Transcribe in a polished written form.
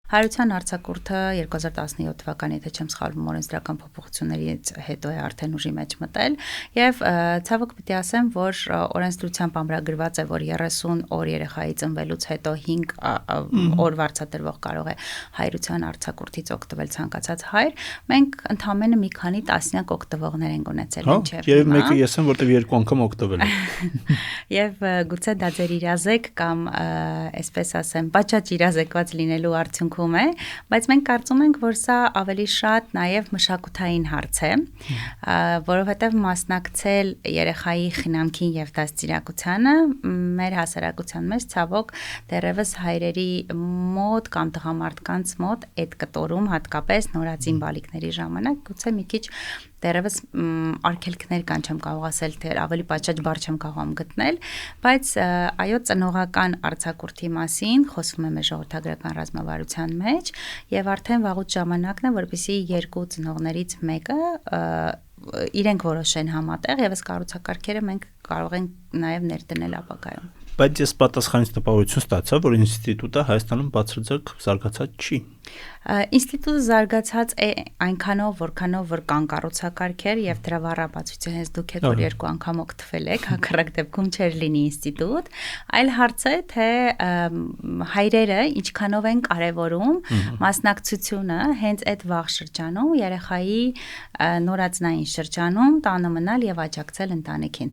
Հայրության արձակուրդը 2017 թվականի, եթե չեմ սխալվում, օրենսդրական փոփոխություններից հետո է արդեն ուժի մեջ մտել եւ ցավոք պիտի ասեմ, որ օրենսդրությամբ ամրագրված է, որ 30 օր երեխայի ծնվելուց հետո 5 օր վարձատրվող կարող է հայրության արձակուրդից օգտվել ցանկացած հայր։ Մենք ընդամենը մի քանի տասնյակ օգտվողներ ենք ունեցել մինչեւ եւ մեկը ես եմ, որտեղ 2 անգամ օգտվել եմ։ Եվ գուցե դա ձեր իրազեկ կամ այսպես ասեմ, բաճաճ իրազեկված լինելու արդյունքում է, բայց մենք կարծում ենք, որ սա ավելի շատ նաև մշակութային հարց է, որովհետև մասնակցել երեխայի խնամքին եւ դաստիարակությանը մեր հասարակության մեջ ցավոք դեռևս հայրերի մոտ կամ տղամարդկանց մոտ այդ կտորում հատկապես նորածին բալիկների ժամանակ գուցե մի քիչ դեռևս արգելքներ կան, չեմ կարող ասել, թե ավելի պատշաճ բառ չեմ կարող գտնել, բայց այո ծնողական արձակուրդի մասին խոսվում է մեր ժողովրդագրական ռազմավարության մեջ եւ արդեն վաղուց ժամանակն է, որպեսզի երկու ծնողներից մեկը իրենք որոշեն համատեղ եւ այս կառուցակարգերը մենք կարող ենք նաեւ ներդնել ապագայում։ Բայց ես պատասխանից տպավորություն ստացա, որ ինստիտուտը Հայաստանում բացարձակ զարգացած չի։ Ինստիտուտը զարգացած է այնքանով, որքանով որ կան կառուցակարգեր եւ դրա վառապացույցը հենց դուք եք որ 2 անգամ օգտվել եք, հակառակ դեպքում չէր լինի ինստիտուտ, այլ հարց է թե հայրերը ինչքանով են կարևորում մասնակցությունը հենց այդ վաղ շրջանում երեխայի նորածնային շրջանում տանը մնալ եւ աջակցել ընտանիքին։